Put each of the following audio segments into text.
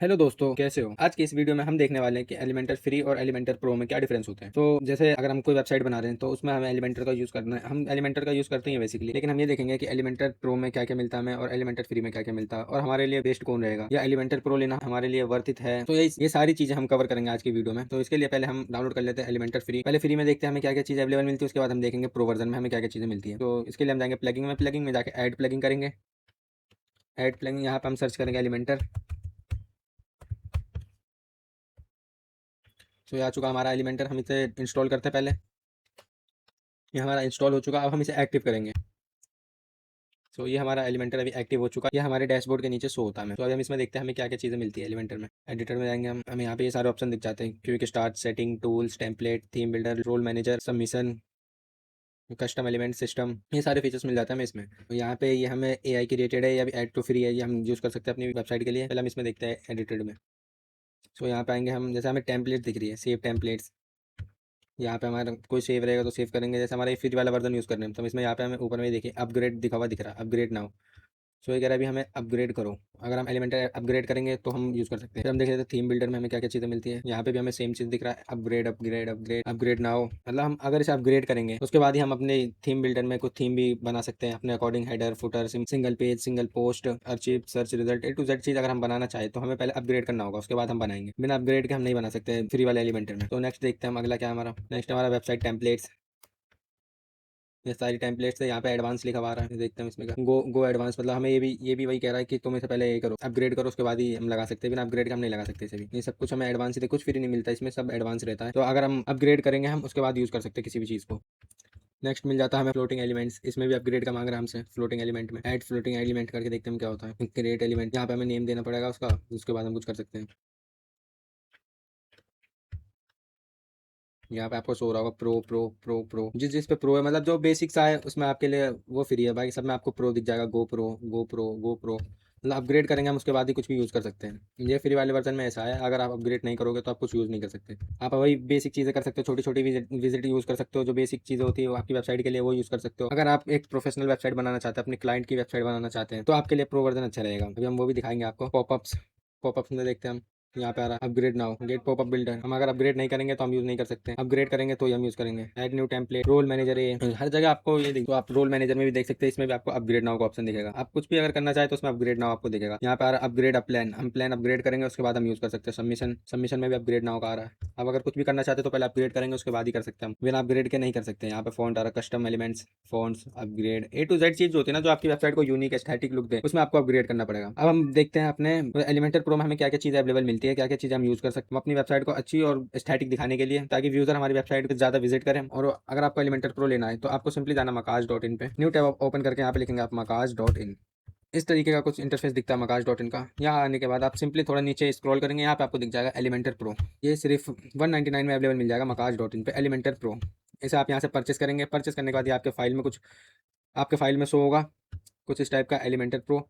Hello दोस्तों, कैसे हो। आज की इस वीडियो में हम देखने वाले हैं कि एलिमेंटर फ्री और एलिमेंटर प्रो में क्या डिफरेंस होते हैं। तो जैसे अगर हम कोई वेबसाइट बना रहे हैं तो उसमें हमें एलिमेंटर का यूज़ करना है। हम एलिमेंटर का यूज़ करते हैं बेसिकली, लेकिन हम ये देखेंगे कि एलिमेंटर प्रो में क्या क्या मिलता है हमें और एलिमेंटर फ्री में क्या क्या मिलता है और हमारे लिए बेस्ट कौन रहेगा या एलिमेंटर प्रो लेना हमारे लिए वर्थ इट है। तो ये सारी चीज़ें हम कवर करेंगे आज की वीडियो में। तो इसके लिए पहले हम डाउनलोड कर लेते हैं एलिमेंटर फ्री। पहले फ्री में देखते हैं हमें क्या क्या चीज़ अवेलेबल मिलती है, उसके बाद हम देखेंगे प्रो वर्जन में हमें क्या क्या चीज़ें मिलती है। तो इसके लिए हम जाएंगे प्लगिंग में जाकर ऐड प्लगिंग करेंगे। ऐड प्लगिंग यहाँ पर हम सर्च करेंगे एलिमेंटर। तो ये आ चुका हमारा एलिमेंटर। हम इसे इंस्टॉल करते हैं पहले। ये हमारा इंस्टॉल हो चुका। अब हम इसे एक्टिव करेंगे। तो ये हमारा एलिमेंटर अभी एक्टिव हो चुका है। ये हमारे डैशबोर्ड के नीचे शो होता है हमें। तो अभी हम इसमें देखते हैं हमें क्या क्या चीज़ें मिलती है एलिमेंटर में। एडिटर में जाएंगे हम, हमें यहाँ पे ये सारे ऑप्शन दिख जाते हैं। Quick start, setting, tools, template, theme builder, role manager, submission, custom element system, ये सारे फीचर्स मिल जाते हैं हमें इसमें। तो यहाँ पे ये हमें एआई की रेटेड है या एड टू फ्री है, ये हम यूज़ कर सकते हैं अपनी वेबसाइट के लिए। पहले हम इसमें देखते हैं एडिटेड में। तो यहाँ पे आएंगे हम, जैसे हमें टेम्पलेट दिख रही है, सेव टेम्पलेट्स। यहाँ पे हमारा कोई सेव रहेगा तो सेव करेंगे। जैसे हमारा ये फ्री वाला वर्जन यूज़ करने हैं तो हम इसमें यहाँ पे हमें ऊपर में देखिए अपग्रेड दिखा हुआ दिख रहा है, अपग्रेड नाउ। सो ये कह रहा है अभी हमें अपग्रेड करो। अगर हम एलिमेंटर अपग्रेड करेंगे तो हम यूज़ कर सकते हैं। फिर हम देख लेते हैं थीम बिल्डर में हमें क्या क्या चीज़ें मिलती है। यहाँ पे भी हमें सेम चीज़ दिख रहा है, upgrade upgrade upgrade upgrade now. मतलब हम अगर इसे अपग्रेड करेंगे उसके बाद ही हम अपने थीम बिल्डर में कुछ थीम भी बना सकते हैं अपने according. Header, footer, single page, single post, archive, search result, A to Z चीज़ अगर हम बनाना चाहे तो हमें पहले अपग्रेड करना होगा, उसके बाद हम बनाएंगे। बिना अपग्रेड के हम नहीं बना सकते फ्री वाले एलिमेंटर में। तो नेक्स्ट देखते हैं हम अगला क्या है हमारा। नेक्स्ट हमारा वेबसाइट टेम्पलेट्स। ये सारी टेम्पलेट्स है। यहाँ पे एडवांस लिखा हुआ आ रहा है, देखते हैं इसमें का गो गो एडवांस। मतलब हमें ये भी वही कह रहा है कि तुम इसे पहले ये करो, अपग्रेड करो, उसके बाद ही हम लगा सकते हैं। बिना अपग्रेड के हम नहीं लगा सकते इसे भी। ये सब कुछ हमें एडवांस ही, कुछ फ्री नहीं मिलता इसमें, सब एडवांस रहता है। तो अगर हम अपग्रेड करेंगे हम उसके बाद यूज़ कर सकते हैं किसी भी चीज़ को। नेक्स्ट मिल जाता है हमें फ्लोटिंग एलिमेंट्स। इसमें भी अपग्रेड का मांग रहा है हमसे। फ्लोटिंग एलिमेंट में ऐड फ्लोटिंग एलिमेंट करके देखते हैं क्या होता है। क्रिएट एलिमेंट, यहाँ पे हमें नेम देना पड़ेगा उसका, उसके बाद हम कुछ कर सकते हैं। यहाँ पे आपको शो हो रहा होगा प्रो प्रो प्रो प्रो। जिस जिस पे प्रो है, मतलब जो बेसिक्स आए उसमें आपके लिए वो फ्री है। बाकी सब में आपको प्रो दिख जाएगा। गो प्रो, गो प्रो, गो प्रो। मतलब अपग्रेड करेंगे हम उसके बाद ही कुछ भी यूज़ कर सकते हैं। ये फ्री वाले वर्जन में ऐसा है, अगर आप अपग्रेड नहीं करोगे तो आप कुछ यूज़ नहीं कर सकते। आप वही बेसिक चीज़ें कर सकते हो, छोटी छोटी विजिट यूज़ कर सकते हो। जो बेसिक चीज़ें होती है वो आपकी वेबसाइट के लिए वो यूज़ कर सकते हो। अगर आप एक प्रोफेशनल वेबसाइट बनाना चाहते हैं, अपने क्लाइंट की वेबसाइट बनाना चाहते हैं, तो आपके लिए प्रो वर्जन अच्छा रहेगा। अभी हम वो भी दिखाएंगे आपको। पॉपअप्स, पॉपअप्स में देखते हैं हम। यहाँ पे आ रहा है upgrade now, get popup builder. हम अगर अपग्रेड नहीं करेंगे तो हम यूज नहीं कर सकते, अपग्रेड करेंगे तो ही हम यूज करेंगे। Add new template, role manager, ये हर जगह आपको ये दिख। तो आप रोल मैनेजर में भी देख सकते हैं, इसमें भी आपको अपग्रेड नाउ का ऑप्शन दिखेगा। आप कुछ भी अगर करना चाहे तो उसमें अपग्रेड नाउ आपको दिखेगा। यहाँ पे आ रहा है अपग्रेड अ प्लान। हम प्लान अपग्रेड करेंगे उसके बाद हम यूज कर सकते हैं। सबमिशन, सबमिशन में भी अपग्रेड नाउ का आ रहा है। अब अगर कुछ भी करना चाहते हैं तो पहले अपग्रेड करेंगे उसके बाद ही कर सकते हैं। हम बिना अपग्रेड के नहीं कर सकते। यहाँ पे फॉन्ट आ रहा है, custom elements, fonts, upgrade, A to Z चीज होती है ना जो आपकी वेबसाइट को यूनिक एस्थेटिक लुक दे, उसमें आपको अपग्रेड करना पड़ेगा। अब हम देखते हैं अपने एलिमेंटर प्रो में हमें क्या क्या चीज़ अवेलेबल मिलती है, क्या क्या चीज़ हम यूज़ कर सकते हैं अपनी वेबसाइट को अच्छी और एस्थेटिक दिखाने के लिए, ताकि व्यूजर हमारी वेबसाइट को ज़्यादा विजिट करें। और अगर आपको एलिमेंटर प्रो लेना है तो आपको सिंपली जाना मकाज डॉट इन पे, न्यू टैब ओपन करके यहाँ पे लिखेंगे आप मकाज डॉट इन। इस तरीके का कुछ इंटरफेस दिखता है मकाज डॉट इन का। यहाँ आने के बाद आप सिंपली थोड़ा नीचे स्क्रॉल करेंगे, यहाँ पे आपको दिख जाएगा एलिमेंटर प्रो। ये सिर्फ 199 में अवेलेबल मिल जाएगा मकाज डॉट इन पे, एलिमेंटर प्रो। इसे आप यहाँ से परचेस करेंगे। परचेस करने के बाद ये आपके फाइल में कुछ, आपके फाइल में शो होगा कुछ इस टाइप का एलिमेंटर प्रो।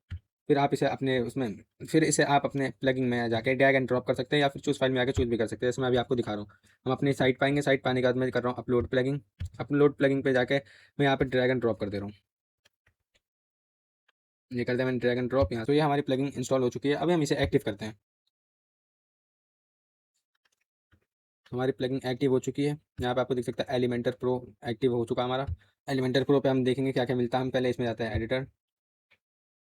फिर आप इसे अपने उसमें, फिर इसे आप अपने प्लगइन में जाके ड्रैग एंड ड्रॉप कर सकते हैं या फिर चूज फाइल में आके चूज भी कर सकते हैं, जैसे मैं अभी आपको दिखा रहा हूँ। हम अपनी साइट पाएंगे, साइट पाने के बाद मैं कर रहा हूँ अपलोड प्लगिंग। अपलोड प्लगिंग पे जाके मैं यहाँ पे ड्रैग एंड ड्रॉप कर दे रहा हूँ। ये कर दिया मैंने ड्रैग एंड ड्रॉप यहाँ। तो ये हमारी प्लगिंग इंस्टॉल हो चुकी है। अभी हम इसे एक्टिव करते हैं। हमारी प्लगिंग एक्टिव हो चुकी है। यहाँ पे आपको दिख सकता है एलिमेंटर प्रो एक्टिव हो चुका है हमारा। एलिमेंटर प्रो पे हम देखेंगे क्या क्या मिलता है। हम पहले इसमें जाते हैं एडिटर।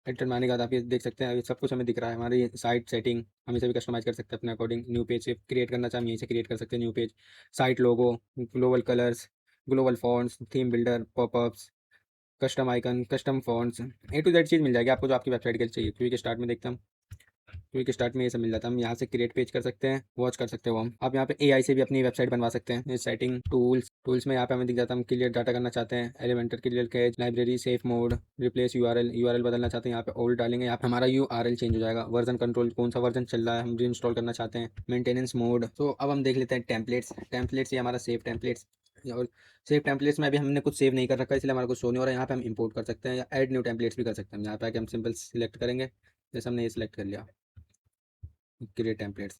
एडिटर में आने के बाद आप ये देख सकते हैं, ये सब कुछ हमें दिख रहा है। हमारी साइट सेटिंग हम इसे भी कस्टमाइज कर सकते हैं अपने अकॉर्डिंग। न्यू पेज से क्रिएट करना चाहें, हम यहीं से क्रिएट कर सकते हैं new page. Site logo, global colours, global fonts, theme builder, popups, custom icon, custom fonts, A to Z चीज़ मिल जाएगी आपको जो आपकी वेबसाइट के लिए चाहिए। क्विक स्टार्ट में देखते हैं हम। क्विक स्टार्ट में ये सब मिल जाता है। हम यहाँ से क्रिएट पेज कर सकते हैं, वॉच कर सकते हो हम। आप यहाँ पे एआई से भी अपनी वेबसाइट बनवा सकते हैं। ये सेटिंग, टूल्स, टूल्स में यहाँ पे हमें दिख जाता है हम क्लियर डाटा करना चाहते हैं, Elementor clear catch, library, safe mode, replace URL, URL बदलना चाहते हैं, यहाँ पे ओल्ड डालेंगे, यहाँ पे हमारा यूआरएल चेंज हो जाएगा। वर्जन कंट्रोल, कौन सा वर्जन चल रहा है हम री इंस्टॉल करना चाहते हैं, मेंटेनेंस मोड। तो अब हम देख लेते हैं टेम्पलेट्स। टेम्पलेट्स ये हमारा सेव टेम्पलेट्स। और सेव टेम्पलेट्स में अभी हमने कुछ सेव नहीं कर रखा है इसलिए हमारा कुछ शो नहीं हो रहा है। यहाँ पे हम इंपोर्ट कर सकते हैं या ऐड न्यू टेम्पलेट्स भी कर सकते हैं। यहाँ पे आके हम सिंपल सिलेक्ट करेंगे, जैसे हमने ये सिलेक्ट कर लिया, क्रिएट टेम्पलेट्स।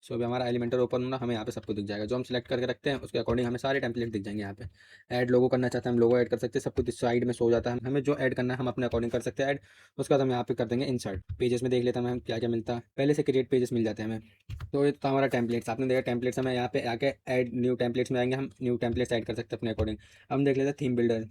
सो अभी हमारा एलिमेंटर ओपन होना, हमें यहाँ पे सब कुछ दिख जाएगा। जो हम सिलेक्ट करके रखते हैं उसके अकॉर्डिंग हमें सारे टेम्पलेट दिख जाएंगे। यहाँ पे ऐड लोगो करना चाहते हैं हम लोगो ऐड कर सकते हैं, सब कुछ इस साइड में शो हो जाता है। हमें जो ऐड करना है हम अपने अकॉर्डिंग कर सकते हैं ऐड। उसके बाद हम यहाँ पे कर देंगे इंसर्ट पेजेस में, देख लेते हैं हमें क्या क्या मिलता है। पहले से क्रिएट पेजेस मिल जाते हैं हमें। तो ये था हमारा टेम्पलेट्स, आपने देखा टेम्पलेट्स, हमें यहाँ पे आके ऐड न्यू टेम्पलेट्स में आएंगे, हम न्यू टेम्पलेट्स ऐड कर सकते हैं अपने अकॉर्डिंग। हम देख लेते हैं थीम बिल्डर।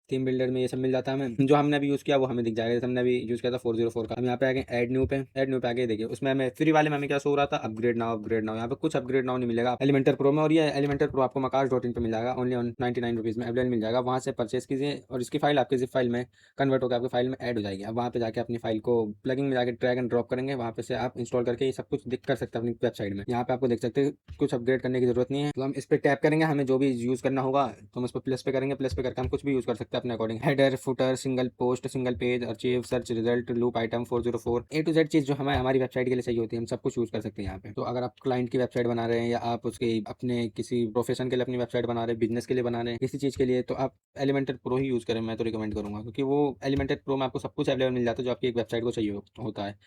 थीम बिल्डर में ये सब मिल जाता है हमें, जो हमने अभी यूज़ किया वो हमें दिख जाएगा। जैसे हमने अभी यूज़ किया था 404 का। हम यहाँ पे आगे ऐड न्यू पे, ऐड न्यू पे आगे देखिए उसमें हमें फ्री वाले में हमें क्या शो हो रहा था, अपग्रेड नाउ, अपग्रेड नाउ। यहाँ पे कुछ अपग्रेड नाउ नहीं मिलेगा एलिमेंटर प्रो में। और ये एलिमेंटर प्रो आपको मकाश.in पे मिल जाएगा, ओनली ऑन 99 रुपीज़ में अवेलेबल मिल जाएगा। वहाँ से परचेस कीजिए और इसकी फाइल आपकी जिप फाइल में कन्वर्ट होकर आपकी फाइल में ऐड हो जाएगी। अब वहाँ पे जाके अपनी फाइल को प्लगिंग में जाकर ड्रैग एंड ड्रॉप करेंगे, वहाँ पे से आप इंस्टॉल करके ये सब कुछ दिख कर सकते हैं अपनी वेबसाइट में। यहाँ पे आपको देख सकते हैं कुछ अपग्रेड करने की जरूरत नहीं है। तो हम इस पर टैप करेंगे, हमें जो भी यूज़ करना होगा तो हम इस पर प्लस पे करेंगे, प्लस पे करके हम कुछ भी यूज़ कर सकते हैं अपने according. Header, footer, single post, single page, archive, search result, loop item 404, A to Z चीज़ जो हमें हमारी वेबसाइट के लिए चाहिए होती है हम सब कुछ यूज़ कर सकते हैं यहाँ पे। तो अगर आप क्लाइंट की वेबसाइट बना रहे हैं या आप उसके अपने किसी प्रोफेशन के लिए अपनी वेबसाइट बना रहे हैं, बिजनेस के लिए बना रहे हैं, किसी चीज़ के लिए, तो आप एलिमेंटर प्रो ही यूज़ करें, मैं तो रिकमेंड करूँगा। क्योंकि वो एलिमेंटर प्रो में आपको सब कुछ अवेलेबल मिल जाता है जो आपकी एक वेबसाइट को चाहिए होता है।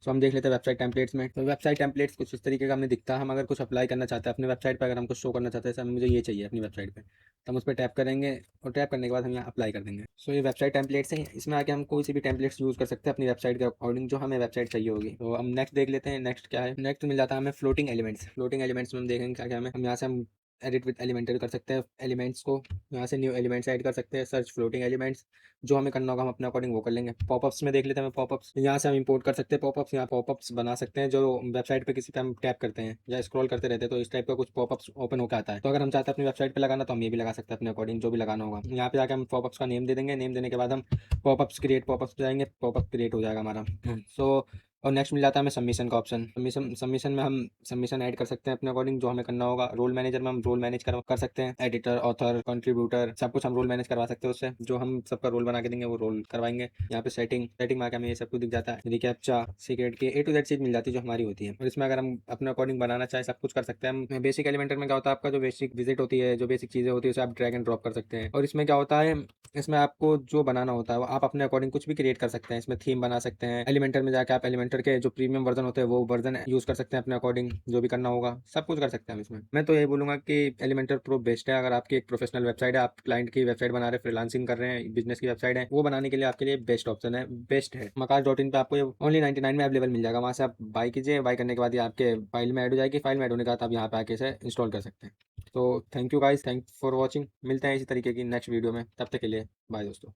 सो हम देख लेते हैं वेबसाइट टेम्पलेट्स में। तो वेबसाइट टेम्पलेट्स कुछ इस तरीके का हमें दिखता है। हम अगर कुछ अप्लाई करना चाहते हैं अपने वेबसाइट पर, अगर हम कुछ शो करना चाहते हैं सर मुझे ये चाहिए अपनी वेबसाइट पे, तो हम उस पर टैप करेंगे और टैप करने के बाद हम यहाँ अप्लाई कर देंगे। सो ये वेबसाइट टेम्पलेट्स है, इसमें आके हम कोई सी भी टेम्पलेट्स यूज़ कर सकते हैं अपनी वेबसाइट के अकॉर्डिंग जो हमें वेबसाइट चाहिए होगी। तो हम नेक्स्ट देख लेते हैं, नेक्स्ट क्या है। नेक्स्ट मिल जाता है हमें फ्लोटिंग एलिमेंट्स। फ्लोटिंग एलिमेंट्स में हम देखेंगे क्या क्या हमें, हम यहाँ से हम एडिट विद एलिमेंटर कर सकते हैं एलिमेंट्स को, यहाँ से न्यू एलिमेंट्स ऐड कर सकते हैं, सर्च फ्लोटिंग एलिमेंट्स, जो हमें करना होगा हम अपने अकॉर्डिंग वो कर लेंगे। पॉपअप्स में देख लेते हैं हमें पॉपअप्स, यहाँ से हम इंपोर्ट कर सकते हैं पॉपअप्स, यहाँ पॉपअप्स बना सकते हैं जो वेबसाइट पे किसी पे हम टैप करते हैं या स्क्रॉल करते रहते हैं तो इस टाइप का कुछ पॉपअप्स ओपन होकर आता है। तो अगर हम चाहते हैं अपनी वेबसाइट पे लगाना तो हम ये भी लगा सकते हैं अपने अकॉर्डिंग जो भी लगाना होगा। यहाँ पे जाकर हम पॉपअप्स का नेम दे देंगे, नेम देने के बाद हम पॉपअप्स क्रिएट पॉपअप्स जाएंगे, पॉपअप क्रिएट हो जाएगा हमारा। सो और नेक्स्ट मिल जाता है हमें सबमिशन का ऑप्शन। सबमिशन सबमिशन में हम सबमिशन ऐड कर सकते हैं अपने अकॉर्डिंग जो हमें करना होगा। रोल मैनेजर में हम रोल मैनेज कर सकते हैं, एडिटर, ऑथर, कंट्रीब्यूटर, सब कुछ हम रोल मैनेज करवा सकते हैं उससे। जो हम सबका रोल बना के देंगे वो रोल करवाएंगे। यहाँ पे सेटिंग में आके हमें ये सब कुछ दिख जाता है, रिकैप्चा, सीक्रेट की ए टू जेड चीज मिल जाती है जो हमारी होती है। और इसमें अगर हम अपने अकॉर्डिंग बनाना चाहे सब कुछ कर सकते हैं हम। बेसिक एलिमेंटर में क्या होता है, आपका जो बेसिक विजिट होती है, जो बेसिक चीजें होती है उसे आप ड्रैग एंड ड्रॉप कर सकते हैं। और इसमें क्या होता है, इसमें आपको जो बनाना होता है वो आप अपने अकॉर्डिंग कुछ भी क्रिएट कर सकते हैं। इसमें थीम बना सकते हैं, एलिमेंटर में जाकर आप एलिमेंटर के जो प्रीमियम वर्जन होते हैं वो वर्जन यूज कर सकते हैं अपने अकॉर्डिंग, जो भी करना होगा सब कुछ कर सकते हैं हम इसमें। मैं तो यही बोलूंगा कि एलिमेंटर प्रो बेस्ट है। अगर आपकी एक प्रोफेशनल वेबसाइट है, आप क्लाइंट की वेबसाइट बना रहे हैं, फ्रीलांसिंग कर रहे हैं, बिजनेस की वेबसाइट है, वो बनाने के लिए आपके लिए बेस्ट ऑप्शन है, बेस्ट है। मकाश.in पे आपको ये ओनली 99 में अवेलेबल मिल जाएगा। वहाँ से आप बाई कीजिए, बाई करने के बाद ये आपके फाइल में ऐड हो जाएगी। फाइल में ऐड होने के बाद आप यहाँ पे आके इसे इंस्टॉल कर सकते हैं। तो thank you guys, thank for watching. मिलते हैं इसी तरीके की नेक्स्ट वीडियो में, तब तक के लिए बाय दोस्तों।